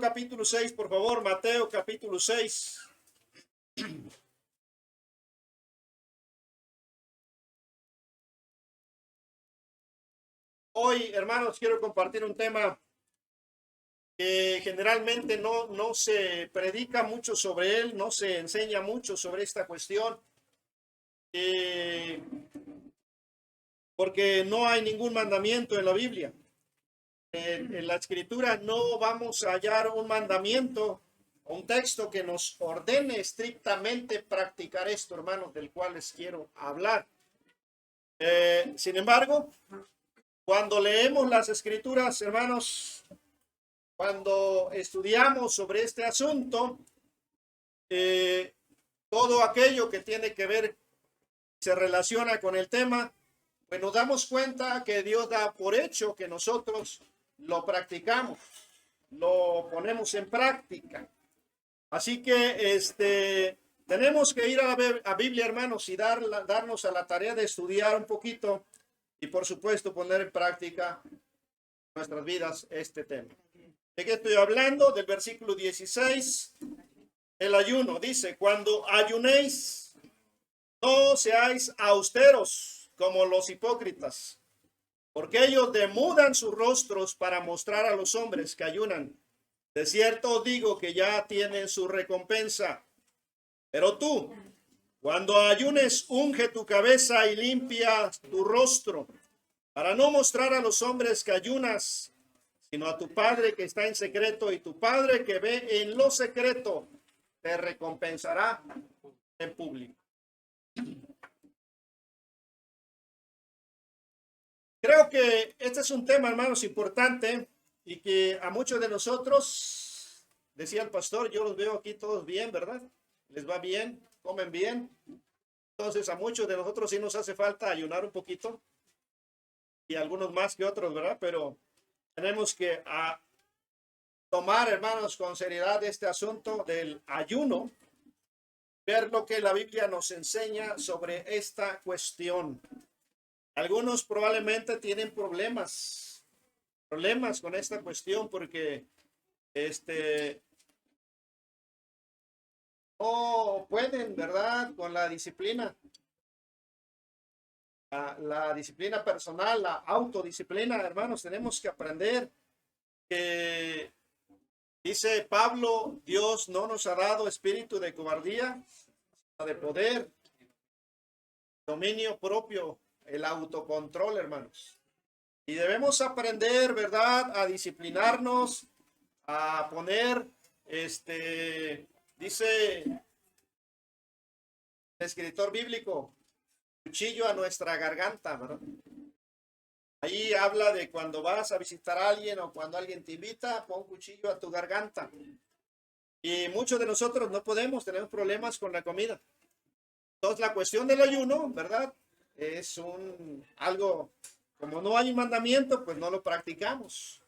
capítulo 6, por favor, Mateo capítulo 6. Hoy, hermanos, quiero compartir un tema que generalmente no se predica mucho sobre él, no se enseña mucho sobre esta cuestión, porque no hay ningún mandamiento en la Biblia. En la Escritura no vamos a hallar un mandamiento, un texto que nos ordene estrictamente practicar esto, hermanos, del cual les quiero hablar. Sin embargo, cuando leemos las Escrituras, hermanos, cuando estudiamos sobre este asunto, todo aquello que tiene que ver, se relaciona con el tema, pues nos damos cuenta que Dios da por hecho que nosotros lo practicamos, lo ponemos en práctica. Así que tenemos que ir a la Biblia, hermanos, y darnos a la tarea de estudiar un poquito y, por supuesto, poner en práctica en nuestras vidas este tema. ¿De qué estoy hablando? Del versículo 16, el ayuno. Dice, cuando ayunéis, no seáis austeros como los hipócritas, porque ellos demudan sus rostros para mostrar a los hombres que ayunan. De cierto os digo que ya tienen su recompensa. Pero tú, cuando ayunes, unge tu cabeza y limpia tu rostro, para no mostrar a los hombres que ayunas, sino a tu Padre que está en secreto, y tu Padre que ve en lo secreto te recompensará en público. Creo que este es un tema, hermanos, importante y que a muchos de nosotros, decía el pastor, yo los veo aquí todos bien, ¿verdad? Les va bien, comen bien. Entonces a muchos de nosotros sí nos hace falta ayunar un poquito y algunos más que otros, ¿verdad? Pero tenemos que tomar, hermanos, con seriedad este asunto del ayuno, ver lo que la Biblia nos enseña sobre esta cuestión. Algunos probablemente tienen problemas con esta cuestión porque no pueden, ¿verdad? Con la disciplina, la disciplina personal, la autodisciplina, hermanos, tenemos que aprender que dice Pablo, Dios no nos ha dado espíritu de cobardía, sino de poder, dominio propio, el autocontrol, hermanos. Y debemos aprender, ¿verdad?, a disciplinarnos, a poner, dice el escritor bíblico, cuchillo a nuestra garganta, ¿verdad? Ahí habla de cuando vas a visitar a alguien o cuando alguien te invita, pon cuchillo a tu garganta. Y muchos de nosotros no podemos, tenemos problemas con la comida. Entonces la cuestión del ayuno, ¿verdad?, es algo, como no hay un mandamiento, pues no lo practicamos.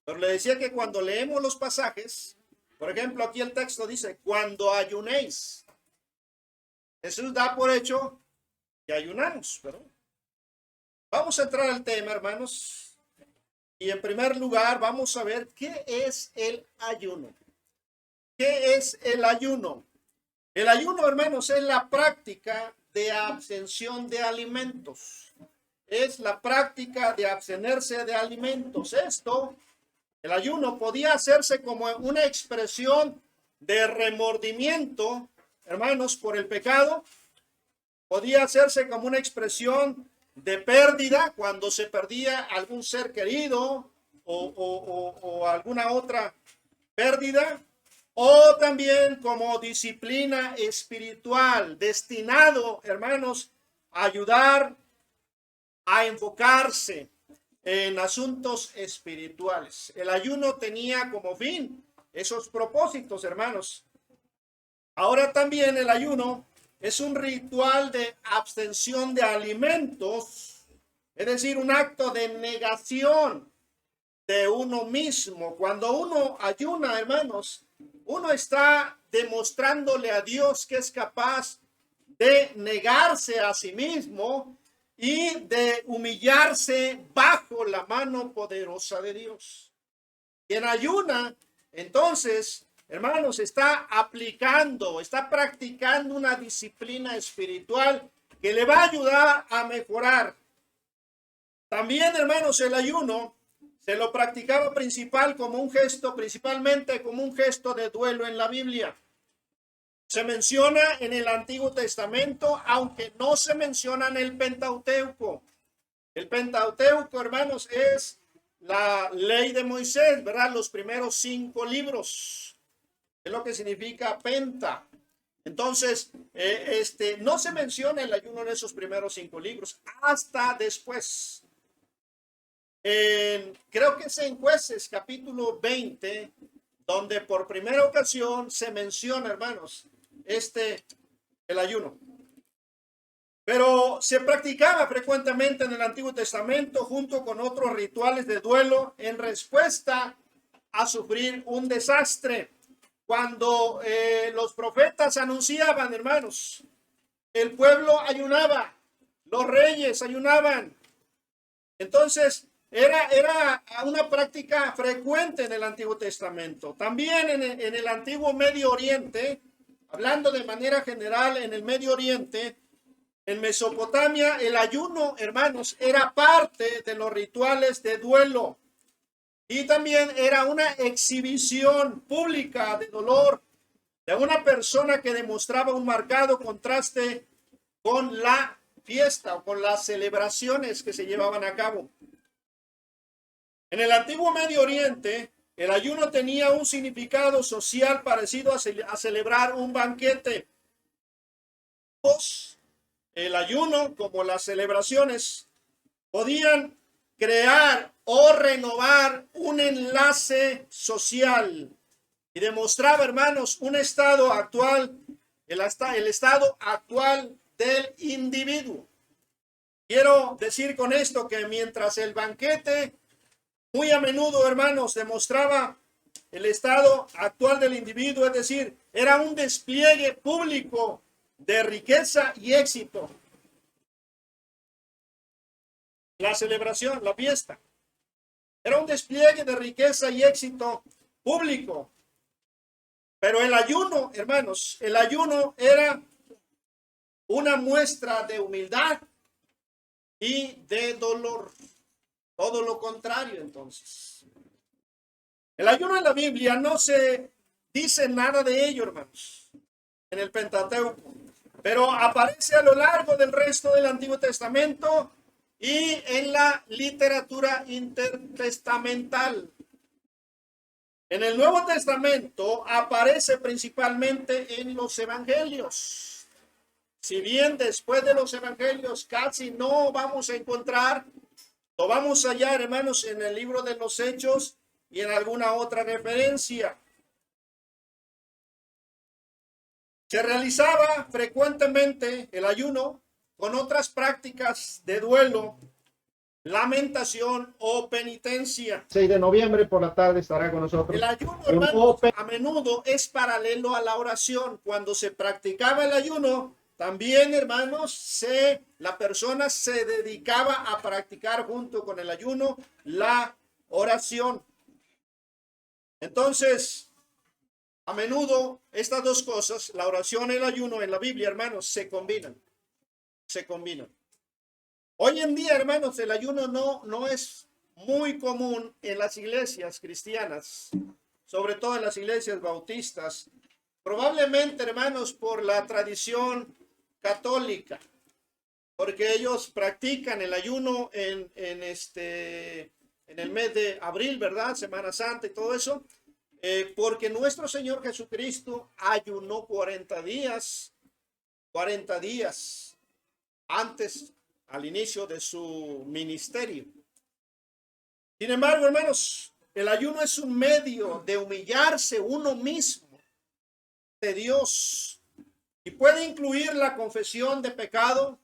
Pero le decía que cuando leemos los pasajes, por ejemplo, aquí el texto dice, cuando ayunéis. Jesús da por hecho que ayunamos, ¿verdad? Vamos a entrar al tema, hermanos. Y en primer lugar, vamos a ver qué es el ayuno. ¿Qué es el ayuno? El ayuno, hermanos, es la práctica de abstención de alimentos. Es la práctica de abstenerse de alimentos. El ayuno podía hacerse como una expresión de remordimiento, hermanos, por el pecado. Podía hacerse como una expresión de pérdida cuando se perdía algún ser querido o alguna otra pérdida. O también como disciplina espiritual, destinado, hermanos, a ayudar a enfocarse en asuntos espirituales. El ayuno tenía como fin esos propósitos, hermanos. Ahora también el ayuno es un ritual de abstención de alimentos, es decir, un acto de negación de uno mismo. Cuando uno ayuna, hermanos, uno está demostrándole a Dios que es capaz de negarse a sí mismo y de humillarse bajo la mano poderosa de Dios. Quien ayuna Entonces, hermanos, está aplicando, está practicando una disciplina espiritual que le va a ayudar a mejorar. También, hermanos, el ayuno se lo practicaba principalmente como un gesto de duelo en la Biblia. Se menciona en el Antiguo Testamento, aunque no se menciona en el Pentateuco. El Pentateuco, hermanos, es la ley de Moisés, ¿verdad? Los primeros 5 libros. Es lo que significa penta. Entonces, no se menciona el ayuno en esos primeros 5 libros, hasta después. Creo que es en Jueces, capítulo 20, donde por primera ocasión se menciona, hermanos, el ayuno. Pero se practicaba frecuentemente en el Antiguo Testamento junto con otros rituales de duelo en respuesta a sufrir un desastre. Cuando los profetas anunciaban, hermanos, el pueblo ayunaba, los reyes ayunaban. Entonces, era una práctica frecuente en el Antiguo Testamento. También en el antiguo Medio Oriente, hablando de manera general en el Medio Oriente, en Mesopotamia, el ayuno, hermanos, era parte de los rituales de duelo. Y también era una exhibición pública de dolor de una persona que demostraba un marcado contraste con la fiesta o con las celebraciones que se llevaban a cabo. En el antiguo Medio Oriente, el ayuno tenía un significado social parecido a celebrar un banquete. El ayuno, como las celebraciones, podían crear o renovar un enlace social y demostraba, hermanos, un estado actual, el estado actual del individuo. Quiero decir con esto que mientras el banquete muy a menudo, hermanos, demostraba el estado actual del individuo, es decir, era un despliegue público de riqueza y éxito. La celebración, la fiesta, era un despliegue de riqueza y éxito público. Pero el ayuno, hermanos, el ayuno era una muestra de humildad y de dolor. Todo lo contrario, entonces. El ayuno en la Biblia no se dice nada de ello, hermanos, en el Pentateuco, pero aparece a lo largo del resto del Antiguo Testamento y en la literatura intertestamental. En el Nuevo Testamento aparece principalmente en los evangelios. Si bien después de los evangelios casi no vamos a encontrar, lo vamos a hallar, hermanos, en el libro de los Hechos y en alguna otra referencia. Se realizaba frecuentemente el ayuno con otras prácticas de duelo, lamentación o penitencia. 6 de noviembre por la tarde estará con nosotros. El ayuno, hermanos, a menudo es paralelo a la oración. Cuando se practicaba el ayuno, también, hermanos, la persona se dedicaba a practicar junto con el ayuno la oración. Entonces, a menudo estas dos cosas, la oración y el ayuno en la Biblia, hermanos, se combinan. Se combinan. Hoy en día, hermanos, el ayuno no es muy común en las iglesias cristianas, sobre todo en las iglesias bautistas. Probablemente, hermanos, por la tradición católica, porque ellos practican el ayuno en el mes de abril, ¿verdad? Semana Santa y todo eso, porque nuestro Señor Jesucristo ayunó 40 días antes, al inicio de su ministerio. Sin embargo, hermanos, el ayuno es un medio de humillarse uno mismo de Dios y puede incluir la confesión de pecado,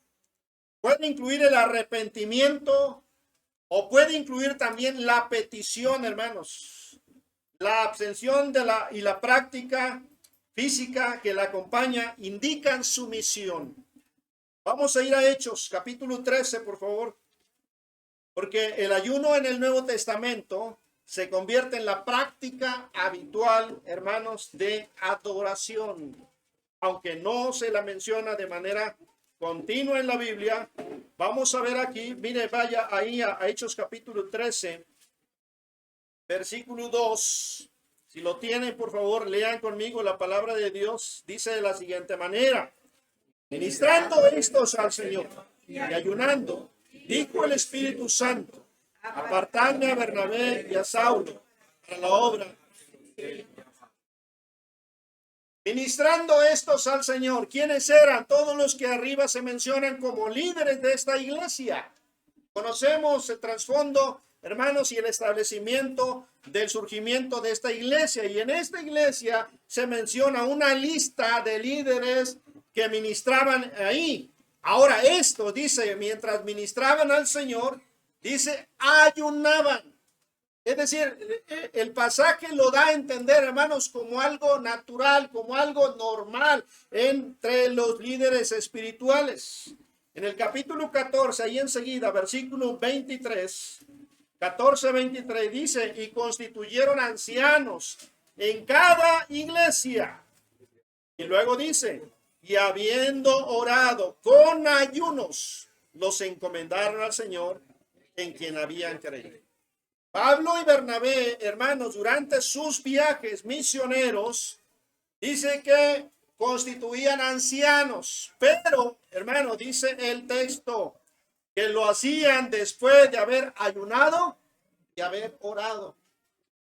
puede incluir el arrepentimiento o puede incluir también la petición, hermanos. La abstención y la práctica física que la acompaña indican sumisión. Vamos a ir a Hechos, capítulo 13, por favor. Porque el ayuno en el Nuevo Testamento se convierte en la práctica habitual, hermanos, de adoración. Aunque no se la menciona de manera continua en la Biblia, vamos a ver aquí, mire, vaya ahí a Hechos capítulo 13, versículo 2. Si lo tienen, por favor, lean conmigo la palabra de Dios. Dice de la siguiente manera: ministrando estos al Señor y ayunando, dijo el Espíritu Santo, apartadme a Bernabé y a Saulo para la obra. Ministrando estos al Señor. ¿Quiénes eran? Todos los que arriba se mencionan como líderes de esta iglesia. Conocemos el trasfondo, hermanos, y el establecimiento del surgimiento de esta iglesia. Y en esta iglesia se menciona una lista de líderes que ministraban ahí. Ahora esto dice, mientras ministraban al Señor, dice, ayunaban. Es decir, el pasaje lo da a entender, hermanos, como algo natural, como algo normal entre los líderes espirituales. En el capítulo 14, ahí enseguida, versículo 23, 14-23, dice, y constituyeron ancianos en cada iglesia. Y luego dice, y habiendo orado con ayunos, los encomendaron al Señor en quien habían creído. Pablo y Bernabé, hermanos, durante sus viajes misioneros, dice que constituían ancianos, pero, hermanos, dice el texto, que lo hacían después de haber ayunado y haber orado.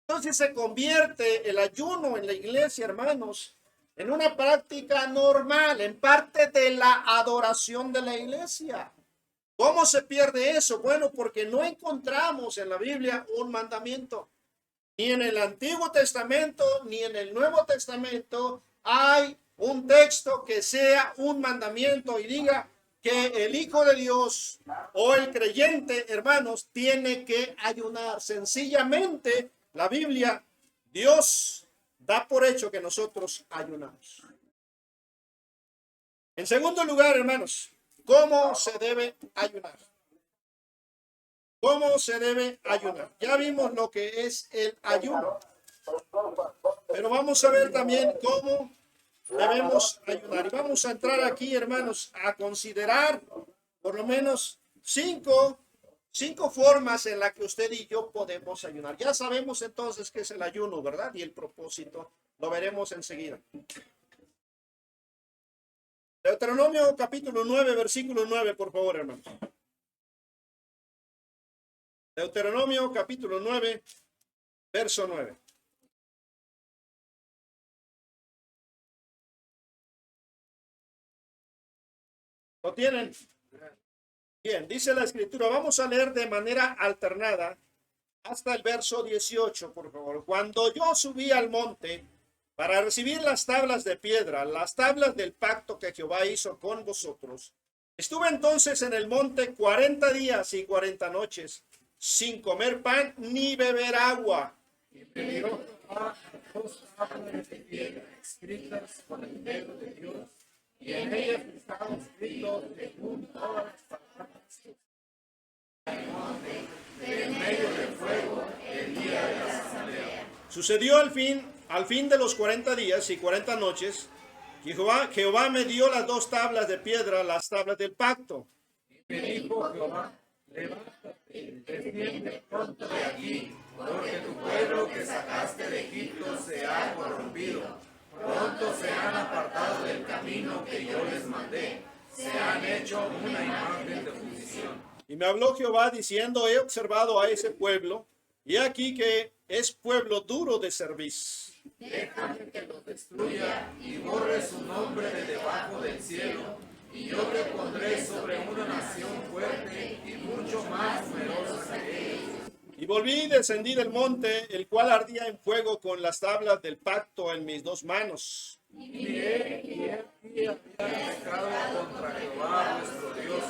Entonces se convierte el ayuno en la iglesia, hermanos, en una práctica normal, en parte de la adoración de la iglesia. ¿Cómo se pierde eso? Bueno, porque no encontramos en la Biblia un mandamiento. Ni en el Antiguo Testamento, ni en el Nuevo Testamento hay un texto que sea un mandamiento y diga que el Hijo de Dios o el creyente, hermanos, tiene que ayunar. Sencillamente, la Biblia, Dios da por hecho que nosotros ayunamos. En segundo lugar, hermanos, ¿cómo se debe ayunar? ¿Cómo se debe ayunar? Ya vimos lo que es el ayuno. Pero vamos a ver también cómo debemos ayunar. Y vamos a entrar aquí, hermanos, a considerar por lo menos cinco formas en las que usted y yo podemos ayunar. Ya sabemos entonces qué es el ayuno, ¿verdad? Y el propósito. Lo veremos enseguida. Deuteronomio capítulo 9, versículo 9, por favor, hermanos. Deuteronomio capítulo 9, verso 9. ¿Lo tienen? Bien, dice la escritura. Vamos a leer de manera alternada hasta el verso 18, por favor. Cuando yo subí al monte para recibir las tablas de piedra, las tablas del pacto que Jehová hizo con vosotros, estuve entonces en el monte 40 días y 40 noches, sin comer pan ni beber agua. Y me dio dos tablas de piedra escritas con el dedo de Dios, y en ellas estaba escrito según todas las palabras en medio del fuego el día de la asamblea. Sucedió al fin de los 40 días y 40 noches, que Jehová me dio las dos tablas de piedra, las tablas del pacto. Y me dijo Jehová, levántate, desciende pronto de aquí, porque tu pueblo que sacaste de Egipto se ha corrompido. Pronto se han apartado del camino que yo les mandé, se han hecho una imagen de fundición. Y me habló Jehová diciendo, he observado a ese pueblo, y aquí que es pueblo duro de cerviz. Déjame que los destruya y borre su nombre de debajo del cielo, y yo le pondré sobre una nación fuerte y mucho más numerosa que ellos. Y volví y descendí del monte, el cual ardía en fuego con las tablas del pacto en mis dos manos. Y miré, y he aquí había pecado contra Jehová nuestro Dios.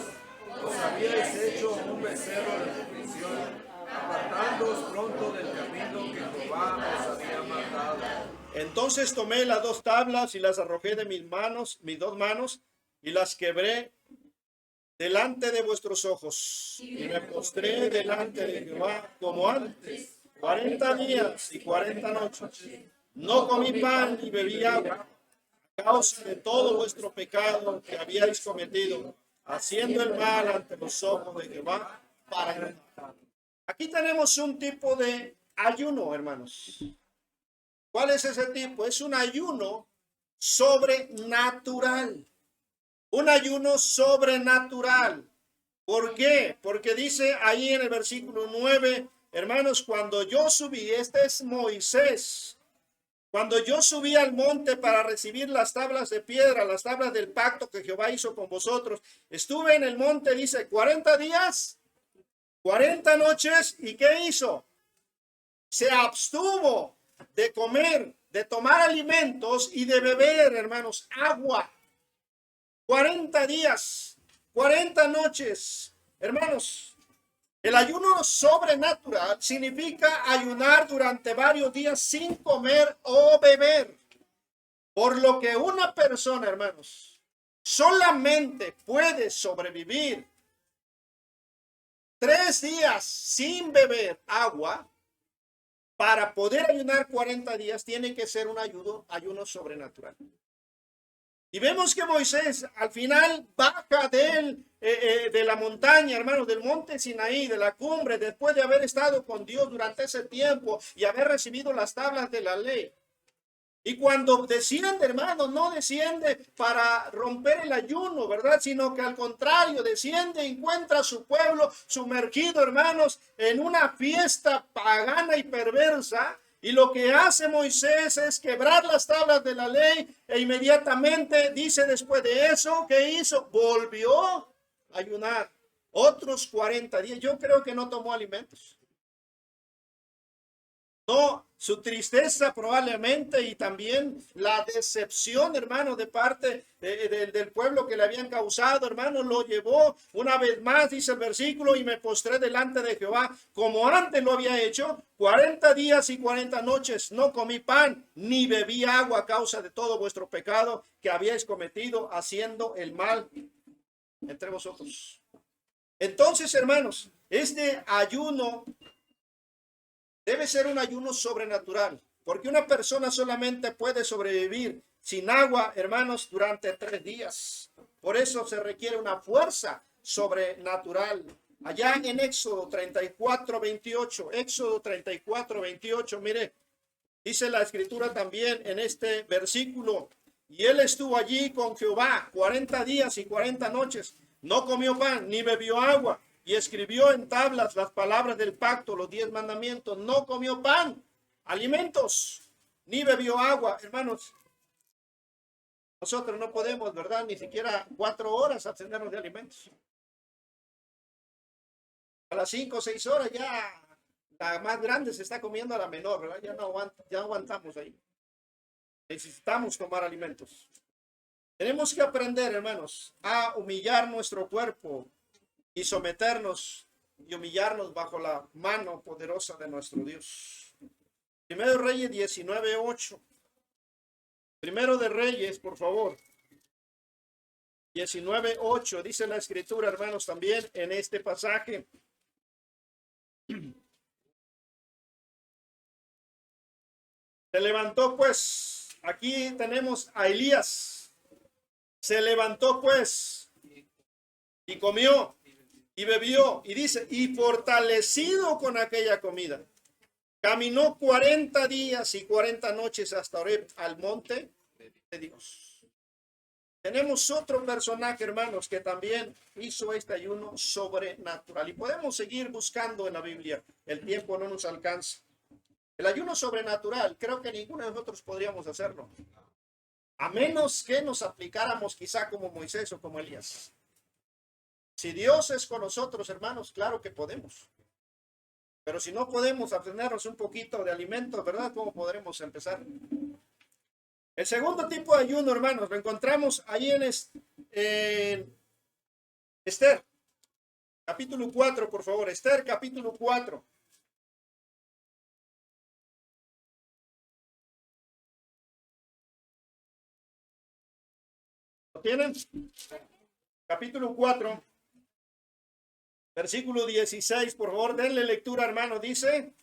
Os habíais hecho un becerro de fundición, apartándoos pronto del camino que Jehová os había mandado. Entonces tomé las dos tablas y las arrojé de mis dos manos, y las quebré delante de vuestros ojos. Y me postré delante de Jehová como antes, 40 días y 40 noches. No comí pan ni bebí agua a causa de todo vuestro pecado que habíais cometido, haciendo el mal ante los ojos de Jehová para ayunar. Aquí tenemos un tipo de ayuno, hermanos. ¿Cuál es ese tipo? Es un ayuno sobrenatural. Un ayuno sobrenatural. ¿Por qué? Porque dice ahí en el versículo 9, hermanos, cuando yo subí, este es Moisés, cuando yo subí al monte para recibir las tablas de piedra, las tablas del pacto que Jehová hizo con vosotros, estuve en el monte, dice, 40 días, 40 noches, ¿y qué hizo? Se abstuvo de comer, de tomar alimentos y de beber, hermanos, agua. 40 días, 40 noches. Hermanos, el ayuno sobrenatural significa ayunar durante varios días sin comer o beber. Por lo que una persona, hermanos, solamente puede sobrevivir 3 días sin beber agua. Para poder ayunar 40 días tiene que ser un ayuno sobrenatural. Y vemos que Moisés al final baja de la montaña, hermanos, del monte Sinaí, de la cumbre, después de haber estado con Dios durante ese tiempo y haber recibido las tablas de la ley. Y cuando desciende, hermanos, no desciende para romper el ayuno, ¿verdad? Sino que al contrario, desciende, encuentra a su pueblo sumergido, hermanos, en una fiesta pagana y perversa. Y lo que hace Moisés es quebrar las tablas de la ley e inmediatamente dice después de eso, ¿qué hizo? Volvió a ayunar otros 40 días. Yo creo que no tomó alimentos. No, su tristeza probablemente y también la decepción, hermano, de parte del pueblo que le habían causado, hermano, lo llevó una vez más, dice el versículo, y me postré delante de Jehová, como antes lo había hecho, 40 días y 40 noches, no comí pan, ni bebí agua a causa de todo vuestro pecado que habíais cometido, haciendo el mal entre vosotros. Entonces, hermanos, este ayuno debe ser un ayuno sobrenatural, porque una persona solamente puede sobrevivir sin agua, hermanos, durante 3 días. Por eso se requiere una fuerza sobrenatural. Allá en Éxodo 34, 28, Éxodo 34, 28, mire, dice la escritura también en este versículo, y él estuvo allí con Jehová 40 días y 40 noches, no comió pan ni bebió agua. Y escribió en tablas las palabras del pacto, los 10 mandamientos. No comió pan, alimentos, ni bebió agua. Hermanos, nosotros no podemos, ¿verdad? Ni siquiera 4 horas abstenernos de alimentos. A las 5 o 6 horas ya la más grande se está comiendo a la menor, ¿verdad? Ya aguantamos ahí. Necesitamos tomar alimentos. Tenemos que aprender, hermanos, a humillar nuestro cuerpo y someternos y humillarnos bajo la mano poderosa de nuestro Dios. Primero de Reyes 19:8. Primero de Reyes, por favor. 19:8 dice la escritura, hermanos, también en este pasaje. Se levantó pues, aquí tenemos a Elías. Se levantó pues y comió y bebió, y dice, y fortalecido con aquella comida, caminó 40 días y 40 noches hasta Horeb, al monte de Dios. Tenemos otro personaje, hermanos, que también hizo este ayuno sobrenatural. Y podemos seguir buscando en la Biblia. El tiempo no nos alcanza. El ayuno sobrenatural, creo que ninguno de nosotros podríamos hacerlo. A menos que nos aplicáramos quizá como Moisés o como Elías. Si Dios es con nosotros, hermanos, claro que podemos. Pero si no podemos abstenernos un poquito de alimentos, ¿verdad? ¿Cómo podremos empezar? El segundo tipo de ayuno, hermanos, lo encontramos ahí en Esther, capítulo 4, por favor. Esther, capítulo 4. ¿Lo tienen? Capítulo 4. Versículo 16, por favor, denle lectura, hermano. Dice,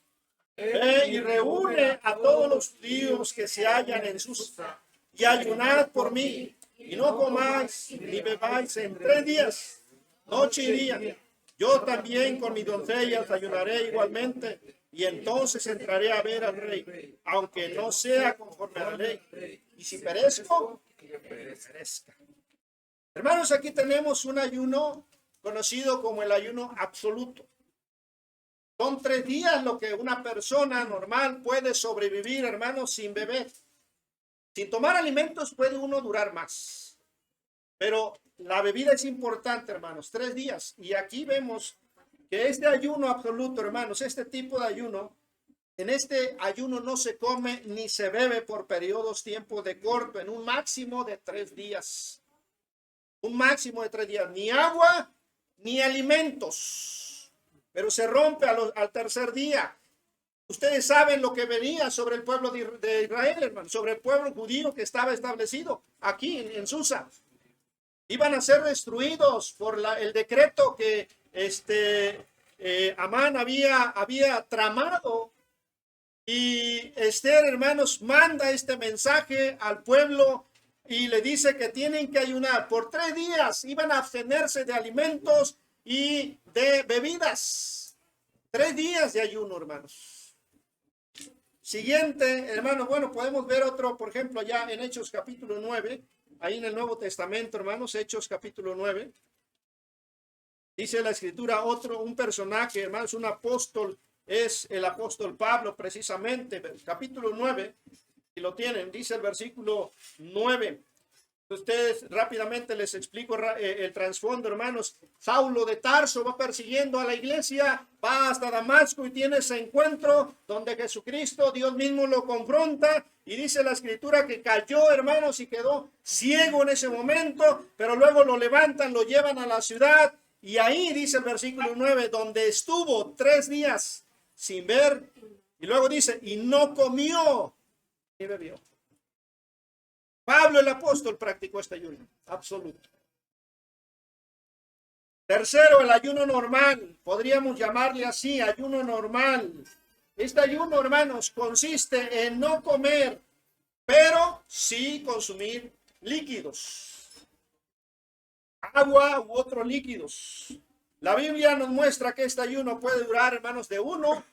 Ve y reúne a todos los judíos que se hallan en Susa, y ayunad por mí, y no comáis ni bebáis en 3 días, noche y día. Yo también con mis doncellas ayunaré igualmente, y entonces entraré a ver al rey, aunque no sea conforme a la ley. Y si perezco, que perezca. Hermanos, aquí tenemos un ayuno conocido como el ayuno absoluto. Son 3 días lo que una persona normal puede sobrevivir, hermanos, sin beber. Sin tomar alimentos puede uno durar más. Pero la bebida es importante, hermanos, 3 días. Y aquí vemos que este ayuno absoluto, hermanos, este tipo de ayuno, en este ayuno no se come ni se bebe por periodos tiempo de corto, en un máximo de 3 días. Un máximo de 3 días. Ni agua, ni alimentos. Pero se rompe al tercer día. Ustedes saben lo que venía sobre el pueblo de Israel, hermano, sobre el pueblo judío que estaba establecido aquí en Susa. Iban a ser destruidos por el decreto que Amán había tramado. Y Esther, hermanos, manda este mensaje al pueblo y le dice que tienen que ayunar. Por 3 días iban a abstenerse de alimentos y de bebidas. 3 días de ayuno, hermanos. Siguiente, hermanos, bueno, podemos ver otro, por ejemplo, ya en Hechos capítulo 9, ahí en el Nuevo Testamento, hermanos, Hechos capítulo 9. Dice la escritura, un personaje, hermanos, un apóstol, es el apóstol Pablo, precisamente, capítulo 9, y lo tienen, dice el versículo 9. Ustedes rápidamente les explico el trasfondo, hermanos. Saulo de Tarso va persiguiendo a la iglesia, va hasta Damasco y tiene ese encuentro donde Jesucristo, Dios mismo lo confronta y dice la escritura que cayó, hermanos, y quedó ciego en ese momento, pero luego lo levantan, lo llevan a la ciudad y ahí dice el versículo 9, donde estuvo 3 días sin ver y luego dice, y no comió ni bebió. Pablo el apóstol practicó este ayuno absoluto. Tercero, el ayuno normal. Podríamos llamarle así, ayuno normal. Este ayuno, hermanos, consiste en no comer, pero sí consumir líquidos. Agua u otros líquidos. La Biblia nos muestra que este ayuno puede durar, hermanos, de 1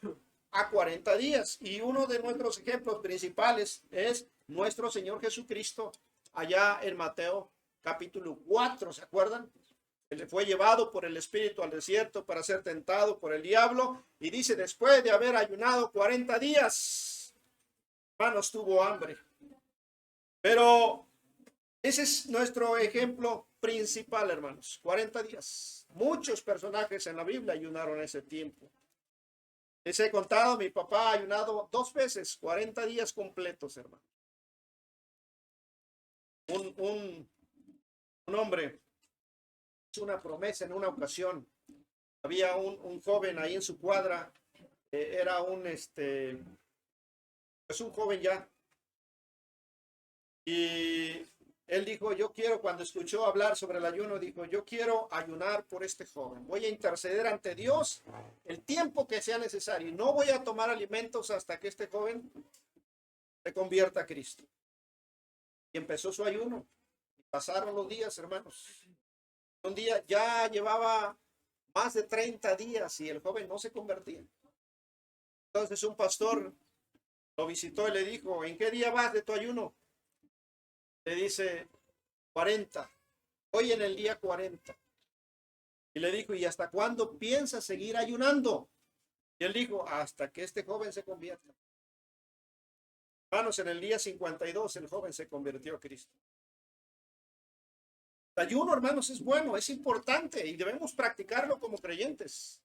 a 40 días. Y uno de nuestros ejemplos principales es nuestro Señor Jesucristo, allá en Mateo capítulo 4, ¿se acuerdan? Él fue llevado por el Espíritu al desierto para ser tentado por el diablo, y dice, después de haber ayunado 40 días, hermanos, tuvo hambre. Pero ese es nuestro ejemplo principal, hermanos, 40 días. Muchos personajes en la Biblia ayunaron ese tiempo. Les he contado, mi papá ha ayunado 2 veces, 40 días completos, hermano. Un hombre hizo una promesa en una ocasión. Había un joven ahí en su cuadra, era pues un joven ya. Y él dijo, yo quiero, cuando escuchó hablar sobre el ayuno, dijo, yo quiero ayunar por este joven. Voy a interceder ante Dios el tiempo que sea necesario. Y no voy a tomar alimentos hasta que este joven se convierta a Cristo. Y empezó su ayuno. Y pasaron los días, hermanos. Un día ya llevaba más de 30 días y el joven no se convertía. Entonces un pastor lo visitó y le dijo, ¿en qué día vas de tu ayuno? Le dice, 40. Hoy en el día 40. Y le dijo, ¿y hasta cuándo piensas seguir ayunando? Y él dijo, hasta que este joven se convierta. Hermanos, en el día 52 el joven se convirtió a Cristo. El ayuno, hermanos, es bueno, es importante y debemos practicarlo como creyentes.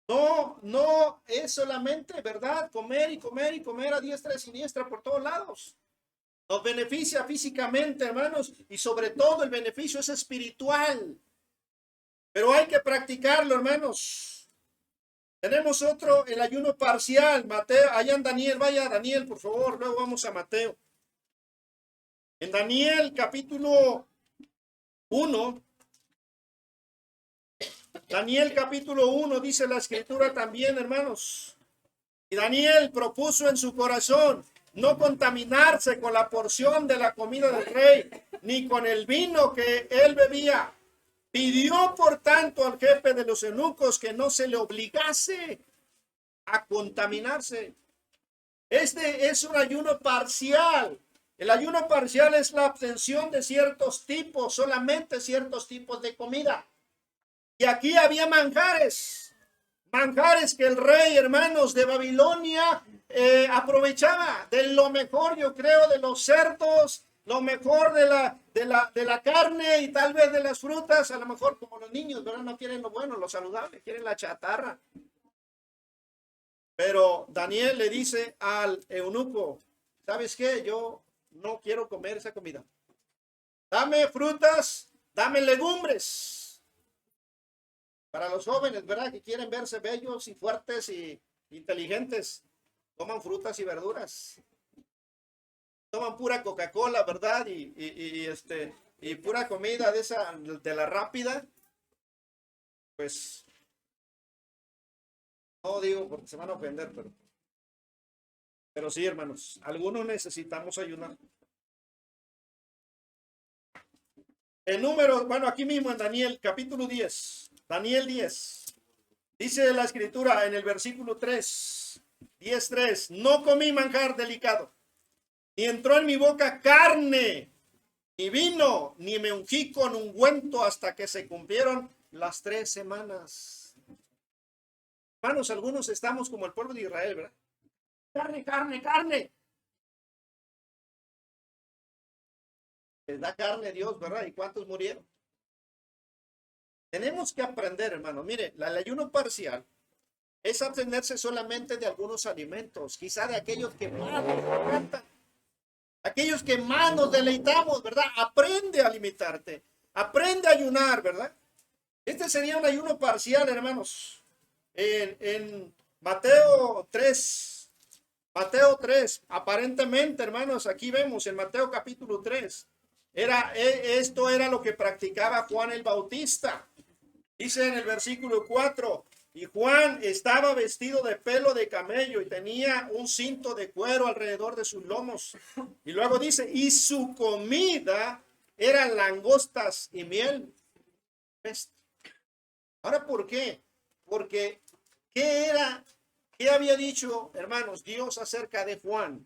No es solamente, ¿verdad? Comer y comer y comer a diestra y siniestra por todos lados. Nos beneficia físicamente, hermanos, y sobre todo el beneficio es espiritual. Pero hay que practicarlo, hermanos. Tenemos otro, el ayuno parcial. Mateo, allá en Daniel, vaya Daniel, por favor, luego vamos a Mateo. En Daniel capítulo 1, Daniel capítulo 1 dice la escritura también, hermanos. Y Daniel propuso en su corazón no contaminarse con la porción de la comida del rey, ni con el vino que él bebía. Pidió, por tanto, al jefe de los eunucos que no se le obligase a contaminarse. Este es un ayuno parcial. El ayuno parcial es la abstención de ciertos tipos, solamente ciertos tipos de comida. Y aquí había manjares que el rey, hermanos, de Babilonia aprovechaba de lo mejor, yo creo, de los cerdos, lo mejor de la carne y tal vez de las frutas. A lo mejor como los niños, ¿verdad? No quieren lo bueno, lo saludable, quieren la chatarra. Pero Daniel le dice al eunuco, ¿sabes qué? Yo no quiero comer esa comida. Dame frutas, dame legumbres. Para los jóvenes, ¿verdad? Que quieren verse bellos y fuertes y inteligentes, toman frutas y verduras. Toman pura Coca-Cola, ¿verdad? Y pura comida de esa, de la rápida. Pues, no digo porque se van a ofender, pero sí, hermanos, algunos necesitamos ayunar. El número, bueno, aquí mismo en Daniel, capítulo 10, Daniel 10, dice la escritura en el versículo 3, 10:3, no comí manjar delicado, ni entró en mi boca carne, ni vino, ni me ungí con ungüento hasta que se cumplieron las 3 semanas. Hermanos, algunos estamos como el pueblo de Israel, ¿verdad? Carne, carne, carne. Les da carne Dios, ¿verdad? ¿Y cuántos murieron? Tenemos que aprender, hermano. Mire, el ayuno parcial es abstenerse solamente de algunos alimentos, quizá de aquellos que más nos encantan, aquellos que más nos deleitamos, ¿verdad? Aprende a limitarte, aprende a ayunar, ¿verdad? Este sería un ayuno parcial, hermanos. En Mateo 3, aparentemente, hermanos, aquí vemos en Mateo capítulo 3, esto era lo que practicaba Juan el Bautista. Dice en el versículo 4, y Juan estaba vestido de pelo de camello y tenía un cinto de cuero alrededor de sus lomos. Y luego dice, y su comida eran langostas y miel. Ahora, ¿por qué? Porque, ¿qué había dicho, hermanos, Dios acerca de Juan?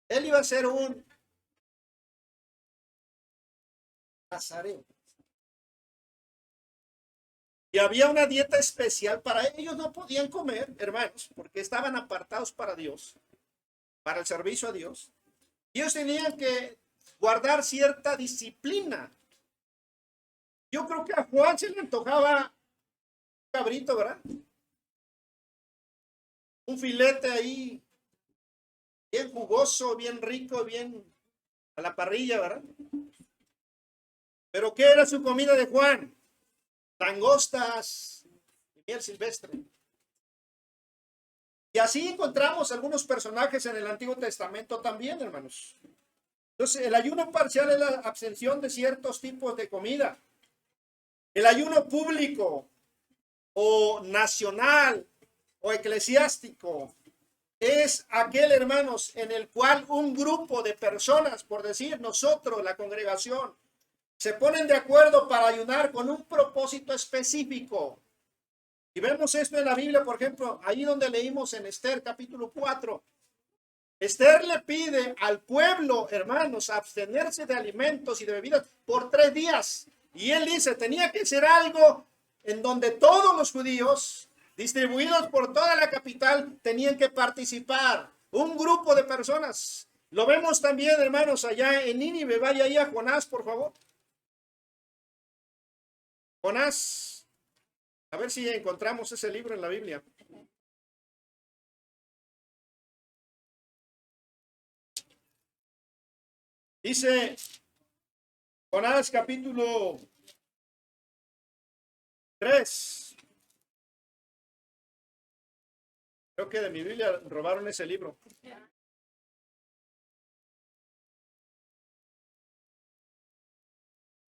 Él iba a ser un nazareo. Y había una dieta especial para ellos. No podían comer, hermanos, porque estaban apartados para Dios, para el servicio a Dios. Ellos tenían que guardar cierta disciplina. Yo creo que a Juan se le antojaba un cabrito, ¿verdad? Un filete ahí, bien jugoso, bien rico, bien a la parrilla, ¿verdad? Pero ¿qué era su comida de Juan? Langostas y miel silvestre. Y así encontramos algunos personajes en el Antiguo Testamento también, hermanos. Entonces, el ayuno parcial es la abstención de ciertos tipos de comida. El ayuno público o nacional o eclesiástico es aquel, hermanos, en el cual un grupo de personas, por decir nosotros, la congregación, se ponen de acuerdo para ayunar con un propósito específico. Y vemos esto en la Biblia, por ejemplo, ahí donde leímos en Esther capítulo 4. Esther le pide al pueblo, hermanos, abstenerse de alimentos y de bebidas por 3 días. Y él dice, tenía que ser algo en donde todos los judíos, distribuidos por toda la capital, tenían que participar. Un grupo de personas. Lo vemos también, hermanos, allá en Nínive. Vaya ahí a Jonás, por favor. Jonás. A ver si encontramos ese libro en la Biblia. Dice Jonás capítulo 3. Creo que de mi Biblia robaron ese libro.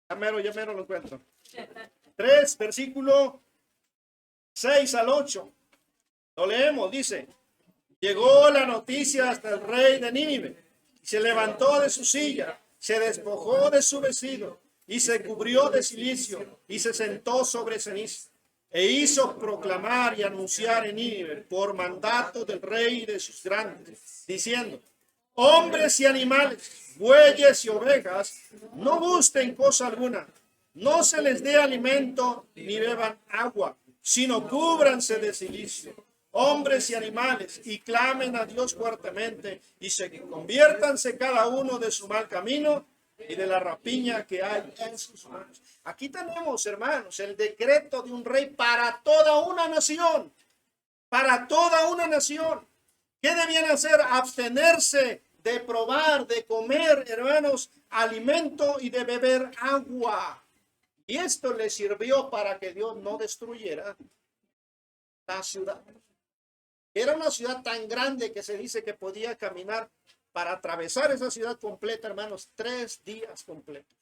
Ya mero lo encuentro. 3, versículo 6 al 8. Lo leemos, dice: llegó la noticia hasta el rey de Nínive, y se levantó de su silla, se despojó de su vestido, y se cubrió de cilicio, y se sentó sobre ceniza, e hizo proclamar y anunciar en Nínive, por mandato del rey y de sus grandes, diciendo: hombres y animales, bueyes y ovejas, no gusten cosa alguna, no se les dé alimento ni beban agua, sino cúbranse de cilicio, hombres y animales, y clamen a Dios fuertemente, y se conviértanse cada uno de su mal camino y de la rapiña que hay en sus manos. Aquí tenemos, hermanos, el decreto de un rey para toda una nación, para toda una nación. ¿Qué debían hacer? Abstenerse de probar, de comer, hermanos, alimento y de beber agua. Y esto le sirvió para que Dios no destruyera la ciudad. Era una ciudad tan grande que se dice que podía caminar para atravesar esa ciudad completa, hermanos, 3 días completos.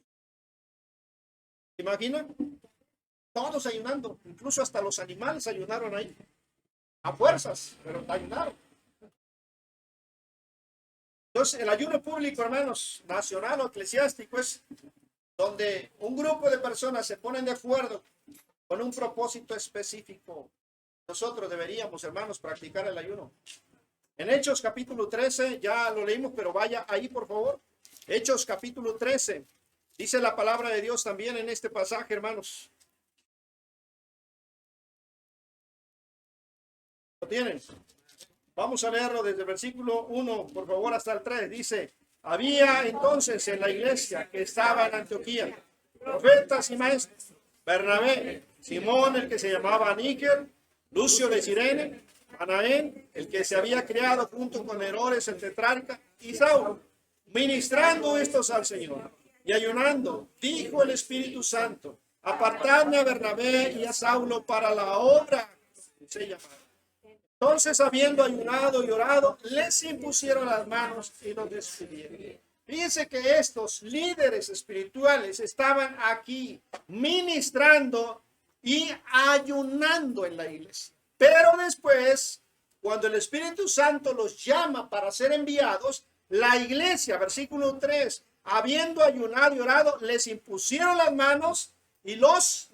¿Se imaginan? Todos ayunando, incluso hasta los animales ayunaron ahí, a fuerzas, pero ayunaron. Entonces, el ayuno público, hermanos, nacional o eclesiástico, es donde un grupo de personas se ponen de acuerdo con un propósito específico. Nosotros deberíamos, hermanos, practicar el ayuno. En Hechos capítulo 13, ya lo leímos, pero vaya ahí, por favor. Hechos capítulo 13, dice la palabra de Dios también en este pasaje, hermanos. ¿Lo tienen? Vamos a leerlo desde el versículo 1, por favor, hasta el 3. Dice: había entonces en la iglesia que estaba en Antioquía profetas y maestros: Bernabé, Simón, el que se llamaba Níger, Lucio de Cirene, Manaén, el que se había criado junto con Herodes el tetrarca, y Saulo. Ministrando estos al Señor y ayunando, dijo el Espíritu Santo: apartadme a Bernabé y a Saulo para la obra que se llamaba. Entonces, habiendo ayunado y orado, les impusieron las manos y los despidieron. Fíjense que estos líderes espirituales estaban aquí ministrando y ayunando en la iglesia. Pero después, cuando el Espíritu Santo los llama para ser enviados, la iglesia, versículo 3, habiendo ayunado y orado, les impusieron las manos y los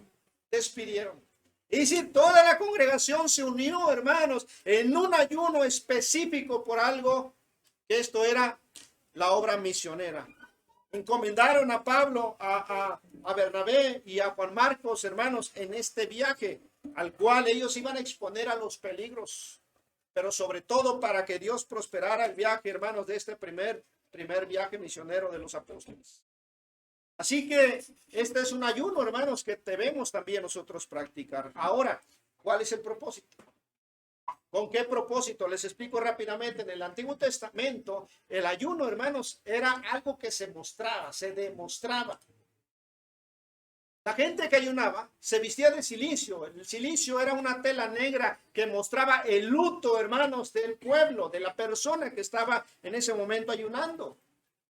despidieron. Y si toda la congregación se unió, hermanos, en un ayuno específico por algo, que esto era la obra misionera. Encomendaron a Pablo, a Bernabé y a Juan Marcos, hermanos, en este viaje, al cual ellos iban a exponer a los peligros, pero sobre todo para que Dios prosperara el viaje, hermanos, de este primer viaje misionero de los apóstoles. Así que este es un ayuno, hermanos, que debemos también nosotros practicar. Ahora, ¿cuál es el propósito? ¿Con qué propósito? Les explico rápidamente. En el Antiguo Testamento, el ayuno, hermanos, era algo que se mostraba, se demostraba. La gente que ayunaba se vestía de cilicio. El cilicio era una tela negra que mostraba el luto, hermanos, del pueblo, de la persona que estaba en ese momento ayunando.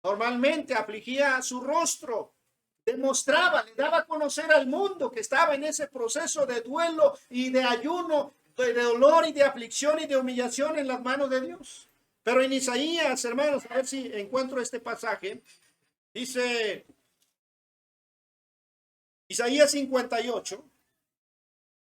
Normalmente afligía su rostro, demostraba, le daba a conocer al mundo que estaba en ese proceso de duelo y de ayuno, de dolor y de aflicción y de humillación en las manos de Dios. Pero en Isaías, hermanos, a ver si encuentro este pasaje, dice Isaías 58.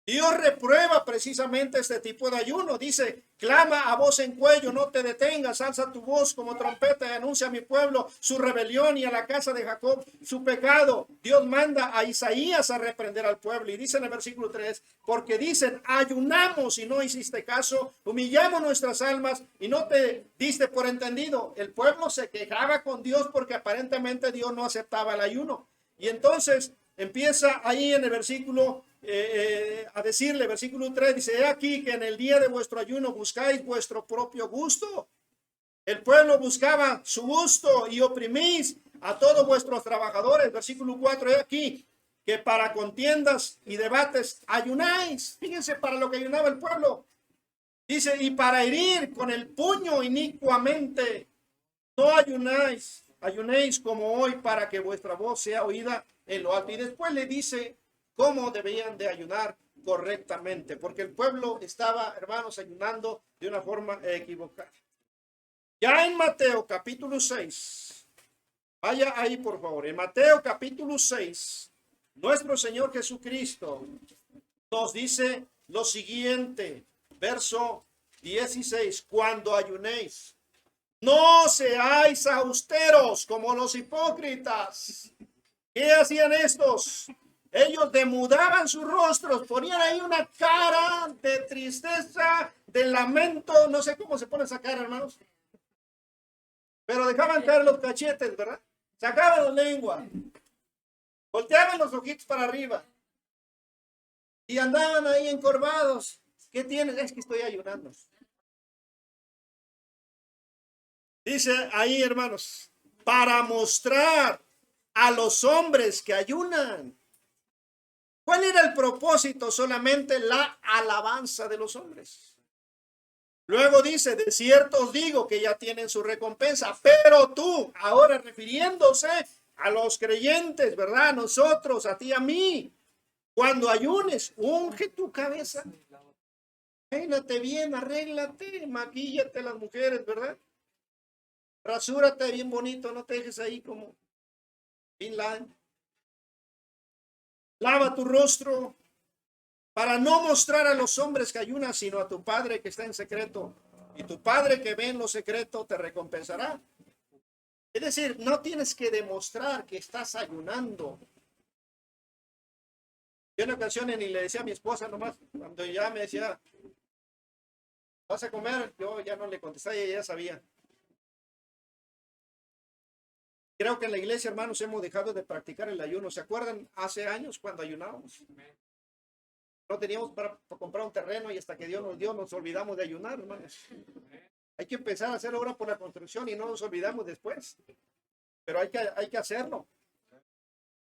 Dios reprueba precisamente este tipo de ayuno. Dice: clama a voz en cuello, no te detengas, alza tu voz como trompeta y anuncia a mi pueblo su rebelión y a la casa de Jacob su pecado. Dios manda a Isaías a reprender al pueblo y dice en el versículo 3, porque dicen: ayunamos y no hiciste caso, humillamos nuestras almas y no te diste por entendido. El pueblo se quejaba con Dios porque aparentemente Dios no aceptaba el ayuno. Y entonces empieza ahí en el versículo a decirle, versículo 3, dice: he aquí que en el día de vuestro ayuno buscáis vuestro propio gusto. El pueblo buscaba su gusto y oprimís a todos vuestros trabajadores. Versículo 4, he aquí que para contiendas y debates ayunáis. Fíjense para lo que ayunaba el pueblo. Dice: y para herir con el puño inicuamente. No ayunáis, ayunéis como hoy para que vuestra voz sea oída en lo alto. Y después le dice cómo debían de ayunar correctamente, porque el pueblo estaba, hermanos, ayunando de una forma equivocada. Ya en Mateo capítulo 6, vaya ahí por favor, en Mateo capítulo 6, nuestro Señor Jesucristo nos dice lo siguiente, verso 16, cuando ayunéis, no seáis austeros como los hipócritas. ¿Qué hacían estos? Ellos demudaban sus rostros, ponían ahí una cara de tristeza, de lamento, no sé cómo se pone esa cara, hermanos, pero dejaban caer los cachetes, ¿verdad? Sacaban la lengua, volteaban los ojitos para arriba y andaban ahí encorvados. ¿Qué tienes? Es que estoy ayunando. Dice ahí, hermanos, para mostrar a los hombres que ayunan. ¿Cuál era el propósito? Solamente la alabanza de los hombres. Luego dice, de cierto os digo que ya tienen su recompensa, pero tú, ahora refiriéndose a los creyentes, ¿verdad? Nosotros, a ti, a mí, cuando ayunes, unge tu cabeza. Peínate bien, arréglate, maquíllate las mujeres, ¿verdad? Rasúrate bien bonito, no te dejes ahí como Bin Laden. Lava tu rostro para no mostrar a los hombres que ayunas, sino a tu Padre que está en secreto. Y tu Padre que ve en lo secreto te recompensará. Es decir, no tienes que demostrar que estás ayunando. Yo en ocasiones ni le decía a mi esposa nomás, cuando ya me decía, ¿vas a comer? Yo ya no le contestaba y ella ya sabía. Creo que en la iglesia, hermanos, hemos dejado de practicar el ayuno. ¿Se acuerdan hace años cuando ayunábamos? No teníamos para comprar un terreno y hasta que Dios nos dio, nos olvidamos de ayunar, hermanos. Hay que empezar a hacer obra por la construcción y no nos olvidamos después. Pero hay que hacerlo.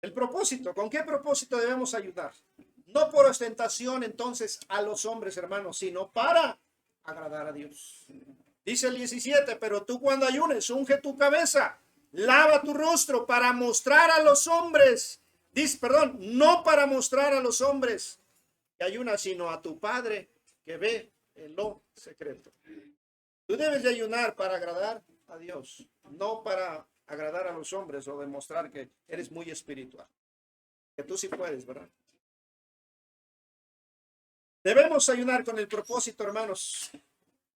El propósito, ¿con qué propósito debemos ayudar? No por ostentación entonces a los hombres, hermanos, sino para agradar a Dios. Dice el 17, pero tú cuando ayunes, unge tu cabeza, lava tu rostro para mostrar a los hombres, no para mostrar a los hombres que ayunas, sino a tu Padre que ve en lo secreto. Tú debes de ayunar para agradar a Dios, no para agradar a los hombres o demostrar que eres muy espiritual. Que tú sí puedes, ¿verdad? Debemos ayunar con el propósito, hermanos,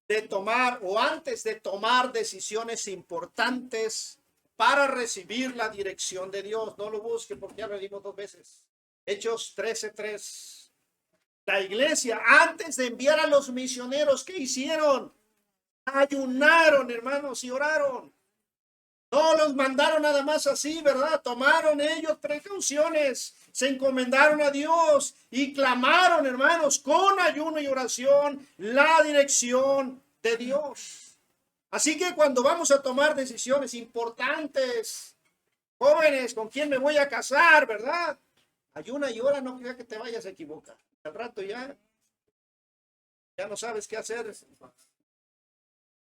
de tomar o antes de tomar decisiones importantes para recibir la dirección de Dios. No lo busque porque ya lo dimos 2 veces. Hechos 13:3. La iglesia, antes de enviar a los misioneros, ¿qué hicieron? Ayunaron, hermanos, y oraron. No los mandaron nada más así, ¿verdad? Tomaron ellos precauciones, se encomendaron a Dios y clamaron, hermanos, con ayuno y oración, la dirección de Dios. Así que cuando vamos a tomar decisiones importantes, jóvenes, ¿con quién me voy a casar, verdad? Ayuna y ora, no crea que te vayas a equivocar. Al rato ya no sabes qué hacer.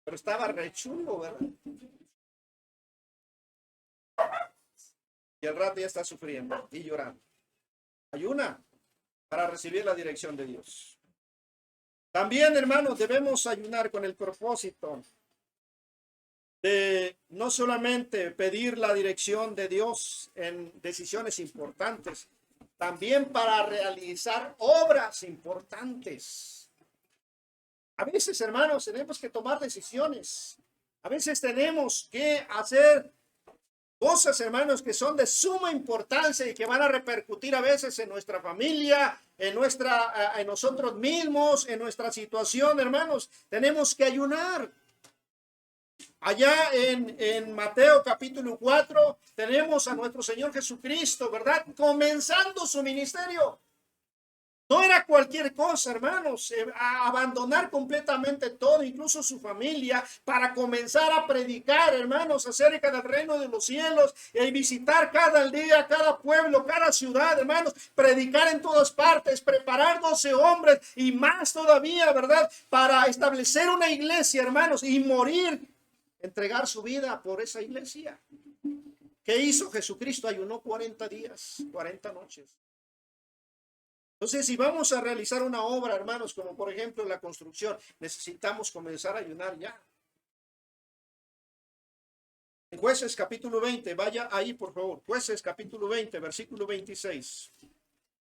Pero estaba re chulo, ¿verdad? Y al rato ya está sufriendo y llorando. Ayuna para recibir la dirección de Dios. También, hermanos, debemos ayunar con el propósito de no solamente pedir la dirección de Dios en decisiones importantes, también para realizar obras importantes. A veces, hermanos, tenemos que tomar decisiones. A veces tenemos que hacer cosas, hermanos, que son de suma importancia y que van a repercutir a veces en nuestra familia, en nosotros mismos, en nuestra situación, hermanos. Tenemos que ayunar. Allá en Mateo capítulo 4 tenemos a nuestro Señor Jesucristo, ¿verdad? Comenzando su ministerio. No era cualquier cosa, hermanos, a abandonar completamente todo, incluso su familia, para comenzar a predicar, hermanos, acerca del reino de los cielos y visitar cada aldea, cada pueblo, cada ciudad, hermanos, predicar en todas partes, preparar 12 hombres y más todavía, ¿verdad? Para establecer una iglesia, hermanos, y morir, entregar su vida por esa iglesia. ¿Qué hizo Jesucristo? Ayunó 40 días, 40 noches. Entonces, si vamos a realizar una obra, hermanos, como por ejemplo la construcción, necesitamos comenzar a ayunar ya. En Jueces capítulo 20, vaya ahí por favor. Jueces capítulo 20, versículo 26.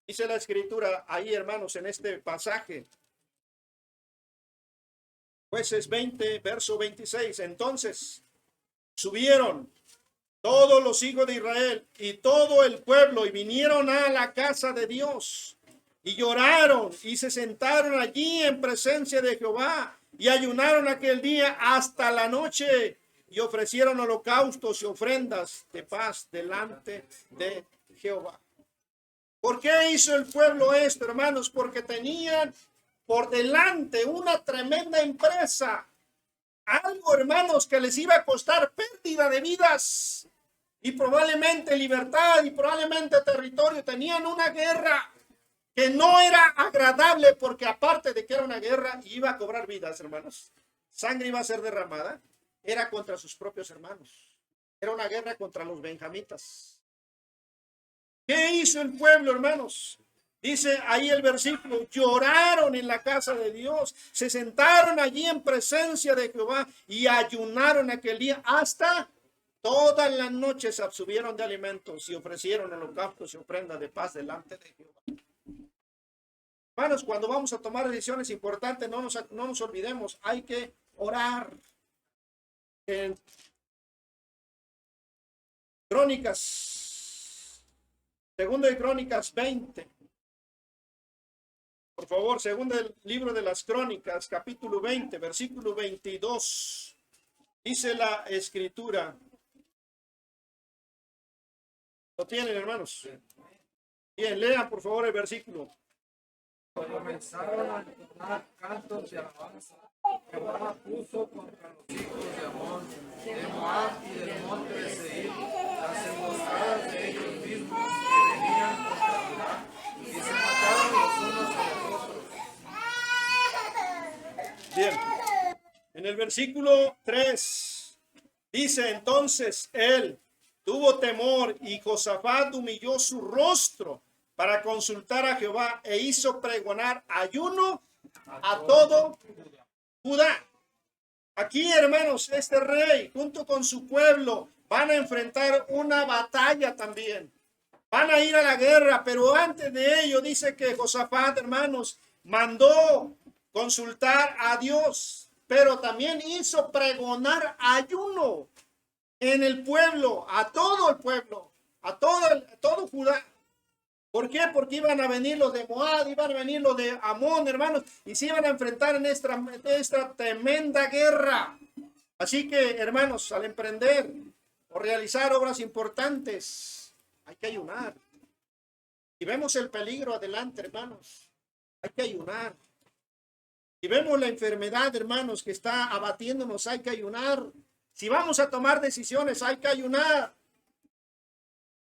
Dice la escritura ahí, hermanos, en este pasaje. Jueces 20, verso 26. Entonces subieron todos los hijos de Israel y todo el pueblo y vinieron a la casa de Dios y lloraron y se sentaron allí en presencia de Jehová y ayunaron aquel día hasta la noche y ofrecieron holocaustos y ofrendas de paz delante de Jehová. ¿Por qué hizo el pueblo esto, hermanos? Porque tenían por delante una tremenda empresa. Algo, hermanos, que les iba a costar pérdida de vidas y probablemente libertad y probablemente territorio. Tenían una guerra que no era agradable porque aparte de que era una guerra, iba a cobrar vidas, hermanos. Sangre iba a ser derramada. Era contra sus propios hermanos. Era una guerra contra los benjamitas. ¿Qué hizo el pueblo, hermanos? Dice ahí el versículo, lloraron en la casa de Dios, se sentaron allí en presencia de Jehová y ayunaron aquel día hasta todas las noches, se abstuvieron de alimentos y ofrecieron holocaustos y ofrendas de paz delante de Jehová. Hermanos, cuando vamos a tomar decisiones importantes, no nos olvidemos, hay que orar. En Crónicas, segundo de Crónicas 20. Por favor, segundo el libro de las Crónicas, capítulo 20, versículo 22. Dice la escritura. ¿Lo tienen, hermanos? Bien, lean por favor el versículo. Comenzaron a entonar cantos de alabanza. Jehová puso contra los hijos de Amón, de Moab y del monte de Seir, las emboscadas de ellos mismos que venían contra Judá, y se mataron los unos a los otros. Bien, en el versículo 3 dice, entonces él tuvo temor y Josafat humilló su rostro para consultar a Jehová e hizo pregonar ayuno a todo Judá. Aquí, hermanos, este rey junto con su pueblo van a enfrentar una batalla también. Van a ir a la guerra, pero antes de ello dice que Josafat, hermanos, mandó consultar a Dios, pero también hizo pregonar ayuno en el pueblo, a todo el pueblo, a todo Judá. ¿Por qué? Porque iban a venir los de Moab, iban a venir los de Amón, hermanos, y se iban a enfrentar en esta tremenda guerra. Así que, hermanos, al emprender o realizar obras importantes, hay que ayunar. Y vemos el peligro adelante, hermanos, hay que ayunar. Si vemos la enfermedad, hermanos, que está abatiéndonos, hay que ayunar. Si vamos a tomar decisiones, hay que ayunar.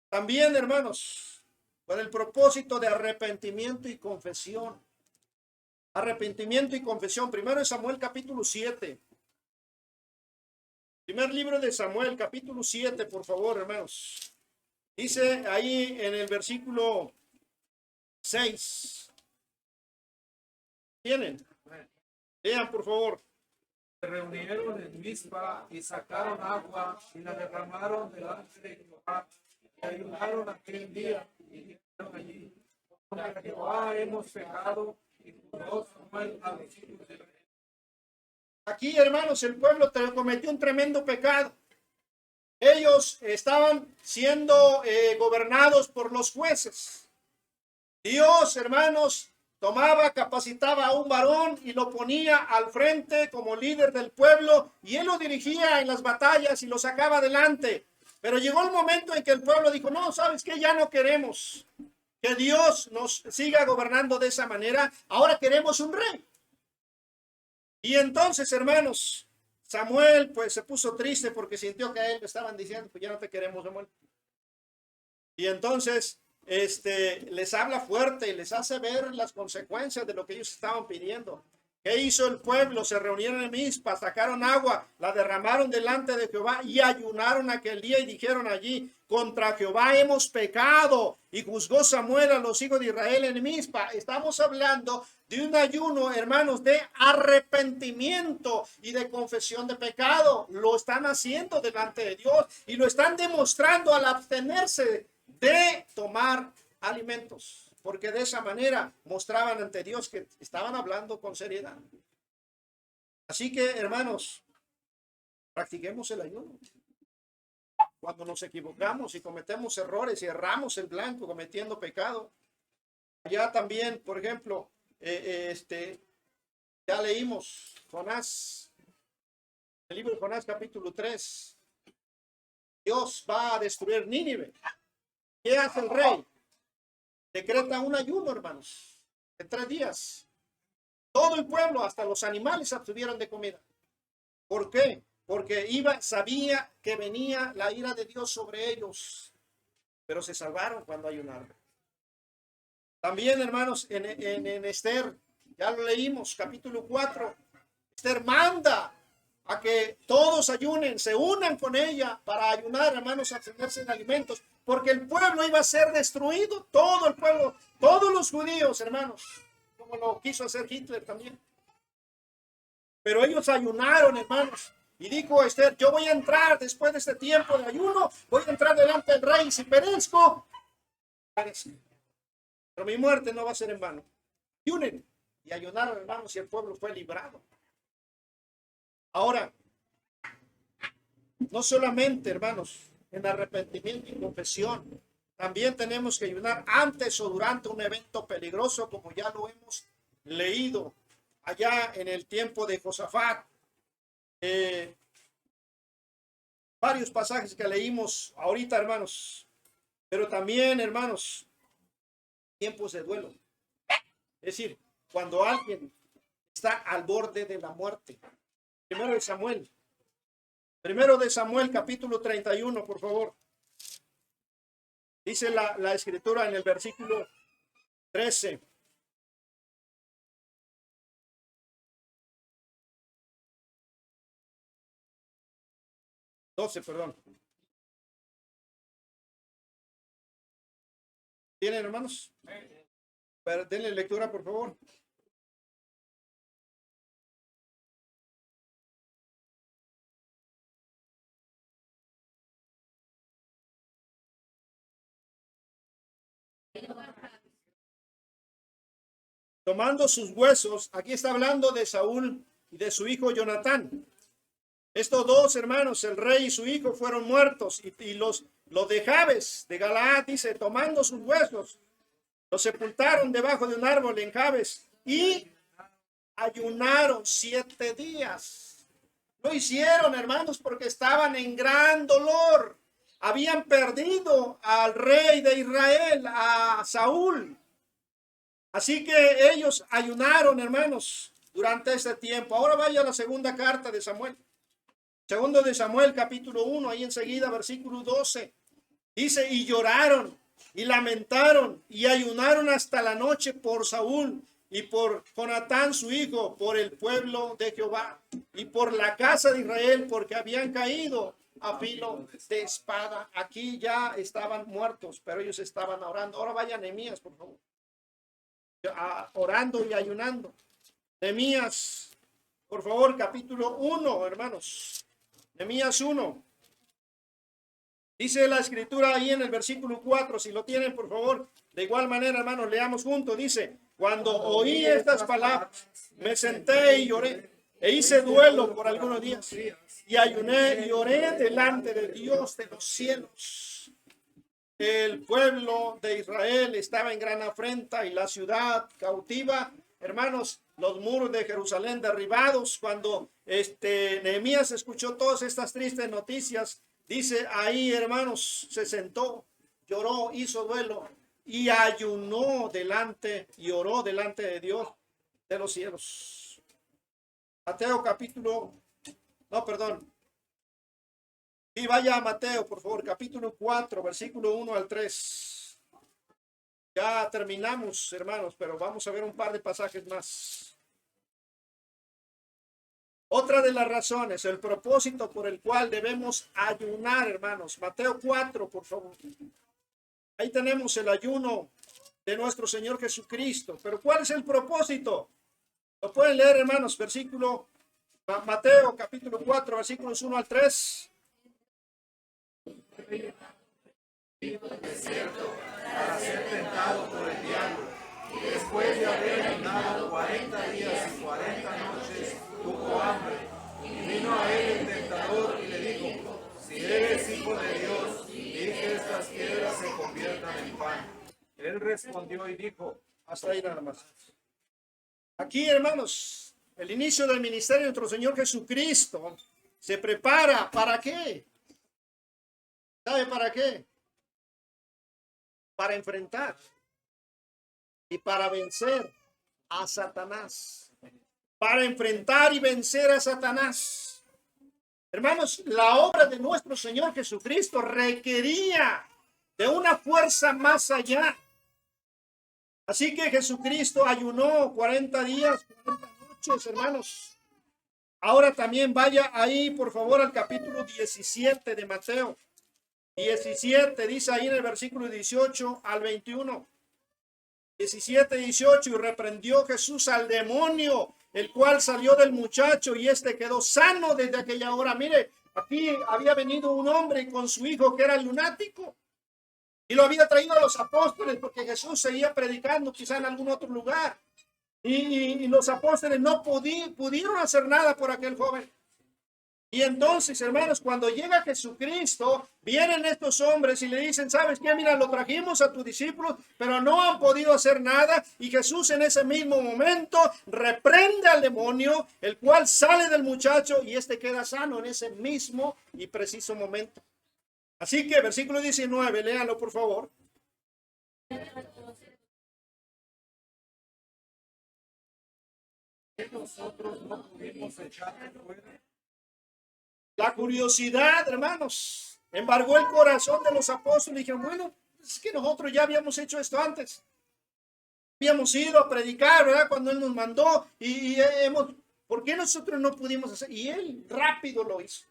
También, hermanos, con el propósito de arrepentimiento y confesión. Arrepentimiento y confesión. Primero en Samuel capítulo 7. Primer libro de Samuel capítulo 7, por favor, hermanos. Dice ahí en el versículo 6. ¿Tienen? Lean, por favor. Se reunieron en Mizpa y sacaron agua y la derramaron delante de Jehová y ayunaron aquel día y dijeron allí, contra Jehová hemos pecado y juró Samuel a los hijos de Israel. Aquí, hermanos, el pueblo cometió un tremendo pecado. Ellos estaban siendo gobernados por los jueces. Dios, hermanos, capacitaba a un varón y lo ponía al frente como líder del pueblo y él lo dirigía en las batallas y lo sacaba adelante. Pero llegó el momento en que el pueblo dijo, no, ¿sabes qué? Ya no queremos que Dios nos siga gobernando de esa manera. Ahora queremos un rey. Y entonces, hermanos, Samuel pues se puso triste porque sintió que a él le estaban diciendo, pues ya no te queremos, Samuel. Y entonces les habla fuerte y les hace ver las consecuencias de lo que ellos estaban pidiendo. ¿Qué hizo el pueblo? Se reunieron en Mizpa, sacaron agua, la derramaron delante de Jehová y ayunaron aquel día y dijeron allí, contra Jehová hemos pecado. Y juzgó Samuel a los hijos de Israel en Mizpa. Estamos hablando de un ayuno, hermanos, de arrepentimiento y de confesión de pecado. Lo están haciendo delante de Dios y lo están demostrando al abstenerse de tomar alimentos, porque de esa manera mostraban ante Dios que estaban hablando con seriedad. Así que, hermanos, practiquemos el ayuno. Cuando nos equivocamos y cometemos errores y erramos el blanco cometiendo pecado. Ya también, por ejemplo, ya leímos Jonás, el libro de Jonás capítulo 3. Dios va a destruir Nínive. ¿Qué hace el rey? Decreta un ayuno, hermanos, de 3 días. Todo el pueblo, hasta los animales, se abstuvieron de comida. ¿Por qué? Porque sabía que venía la ira de Dios sobre ellos, pero se salvaron cuando ayunaron. También, hermanos, en Esther, ya lo leímos, capítulo 4, Esther manda a que todos ayunen, se unan con ella para ayunar, hermanos, a abstenerse en alimentos, porque el pueblo iba a ser destruido, todo el pueblo, todos los judíos, hermanos, como lo quiso hacer Hitler también. Pero ellos ayunaron, hermanos. Y dijo Esther, yo voy a entrar después de este tiempo de ayuno, voy a entrar delante del rey y si perezco, perezco. Pero mi muerte no va a ser en vano. Ayunen. Y ayunaron, hermanos, y el pueblo fue librado. Ahora, no solamente, hermanos, en arrepentimiento y confesión, también tenemos que ayunar antes o durante un evento peligroso, como ya lo hemos leído allá en el tiempo de Josafat. Varios pasajes que leímos ahorita, hermanos, pero también, hermanos, tiempos de duelo. Es decir, cuando alguien está al borde de la muerte. Primero de Samuel, capítulo 31, por favor. Dice la escritura en el versículo 13. Perdón. ¿Tienen, hermanos? Pero denle lectura, por favor. Tomando sus huesos, aquí está hablando de Saúl y de su hijo Jonatán. Estos dos hermanos, el rey y su hijo, fueron muertos y los de Jabes de Galaad, dice, tomando sus huesos, los sepultaron debajo de un árbol en Jabes y ayunaron 7 días. Lo hicieron, hermanos, porque estaban en gran dolor. Habían perdido al rey de Israel, a Saúl. Así que ellos ayunaron, hermanos, durante este tiempo. Ahora vaya a la segunda carta de Samuel. Segundo de Samuel, capítulo 1, ahí enseguida, versículo 12. Dice, y lloraron, y lamentaron, y ayunaron hasta la noche por Saúl, y por Jonatán su hijo, por el pueblo de Jehová, y por la casa de Israel, porque habían caído a filo de espada. Aquí ya estaban muertos, pero ellos estaban orando. Ahora vaya a Nehemías, por favor. Orando y ayunando. Nehemías, por favor, capítulo 1, hermanos. Nehemías 1. Dice la escritura ahí en el versículo 4, si lo tienen, por favor. De igual manera, hermanos, leamos juntos. Dice, cuando oí estas palabras, me senté y lloré, e hice duelo por algunos días, y ayuné y oré delante de Dios de los cielos. El pueblo de Israel estaba en gran afrenta y la ciudad cautiva. Hermanos, los muros de Jerusalén derribados. Cuando Nehemías escuchó todas estas tristes noticias, dice ahí, hermanos, se sentó, lloró, hizo duelo y ayunó delante y oró delante de Dios de los cielos. Mateo Y vaya a Mateo, por favor, capítulo 4, versículo 1 al 3. Ya terminamos, hermanos, pero vamos a ver un par de pasajes más. Otra de las razones, el propósito por el cual debemos ayunar, hermanos. Mateo 4, por favor. Ahí tenemos el ayuno de nuestro Señor Jesucristo. Pero ¿cuál es el propósito? Lo pueden leer, hermanos, Mateo capítulo 4, versículos 1 al 3. Para ser tentado por el diablo, y después de haber ayunado 40 días y 40 noches, tuvo hambre, y vino a él el tentador y le dijo: si eres hijo de Dios, di que estas piedras se conviertan en pan. Él respondió y dijo: hasta ahí nada más. Aquí, hermanos, el inicio del ministerio de nuestro Señor Jesucristo se prepara. ¿Para qué? ¿Sabe para qué? Para enfrentar y para vencer a Satanás. Para enfrentar y vencer a Satanás. Hermanos, la obra de nuestro Señor Jesucristo requería de una fuerza más allá. Así que Jesucristo ayunó 40 días, 40 noches, hermanos. Ahora también vaya ahí, por favor, al capítulo 17 de Mateo. 17, dice ahí en el versículo 18 al 21. 17, 18, y reprendió Jesús al demonio, el cual salió del muchacho, y este quedó sano desde aquella hora. Mire, aquí había venido un hombre con su hijo que era lunático, y lo había traído a los apóstoles porque Jesús seguía predicando quizá en algún otro lugar. Y los apóstoles no pudieron hacer nada por aquel joven. Y entonces, hermanos, cuando llega Jesucristo, vienen estos hombres y le dicen: ¿sabes qué? Mira, lo trajimos a tus discípulos, pero no han podido hacer nada. Y Jesús en ese mismo momento reprende al demonio, el cual sale del muchacho y este queda sano en ese mismo y preciso momento. Así que, versículo 19, léanlo por favor. Nosotros no pudimos echarle fuera. La curiosidad, hermanos, embargó el corazón de los apóstoles y dijeron: bueno, es que nosotros ya habíamos hecho esto antes. Habíamos ido a predicar, ¿verdad? Cuando Él nos mandó ¿por qué nosotros no pudimos hacer? Y Él rápido lo hizo.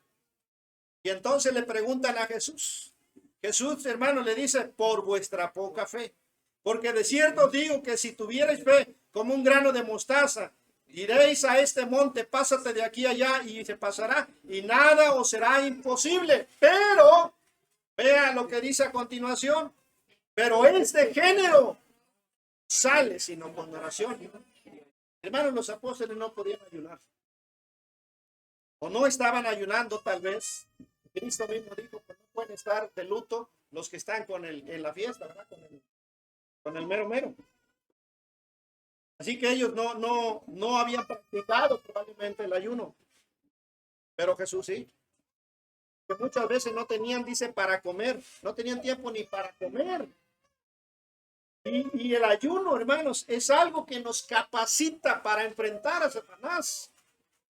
Y entonces le preguntan a Jesús. Jesús, hermano, le dice: por vuestra poca fe. Porque de cierto os digo que si tuvierais fe como un grano de mostaza, diréis a este monte: pásate de aquí a allá, y se pasará, y nada os será imposible. Pero, vea lo que dice a continuación: pero este género sale sino con oración. Hermanos, los apóstoles no podían ayunar. O no estaban ayunando, tal vez. Cristo mismo dijo que no pueden estar de luto los que están en la fiesta, ¿verdad? Con el mero mero. Así que ellos no habían practicado probablemente el ayuno. Pero Jesús sí. Que muchas veces no tenían, dice, para comer. No tenían tiempo ni para comer. Y el ayuno, hermanos, es algo que nos capacita para enfrentar a Satanás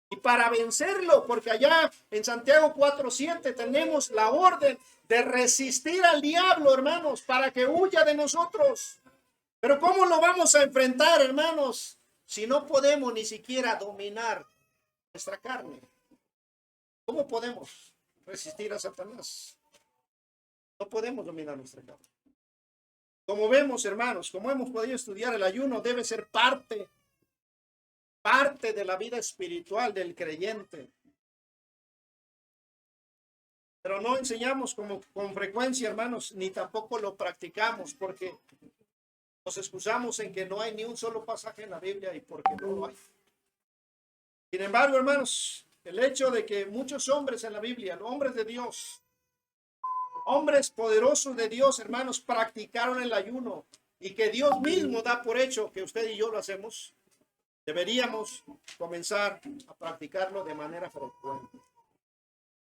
y para vencerlo, porque allá en Santiago 4:7 tenemos la orden de resistir al diablo, hermanos, para que huya de nosotros. Pero ¿cómo lo vamos a enfrentar, hermanos, si no podemos ni siquiera dominar nuestra carne? ¿Cómo podemos resistir a Satanás? No podemos dominar nuestra carne. Como vemos, hermanos, como hemos podido estudiar, el ayuno debe ser parte de la vida espiritual del creyente. Pero no enseñamos con frecuencia, hermanos, ni tampoco lo practicamos, porque nos excusamos en que no hay ni un solo pasaje en la Biblia y porque no lo hay. Sin embargo, hermanos, el hecho de que muchos hombres en la Biblia, hombres de Dios, hombres poderosos de Dios, hermanos, practicaron el ayuno, y que Dios mismo da por hecho que usted y yo lo hacemos, deberíamos comenzar a practicarlo de manera frecuente.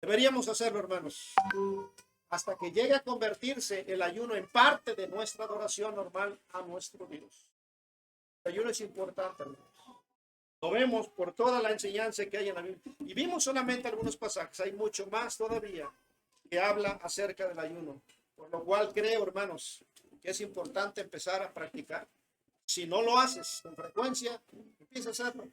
Deberíamos hacerlo, hermanos, hasta que llegue a convertirse el ayuno en parte de nuestra adoración normal a nuestro Dios. El ayuno es importante, hermanos. Lo vemos por toda la enseñanza que hay en la Biblia. Y vimos solamente algunos pasajes, hay mucho más todavía que habla acerca del ayuno. Por lo cual creo, hermanos, que es importante empezar a practicar. Si no lo haces con frecuencia, empieza a hacerlo.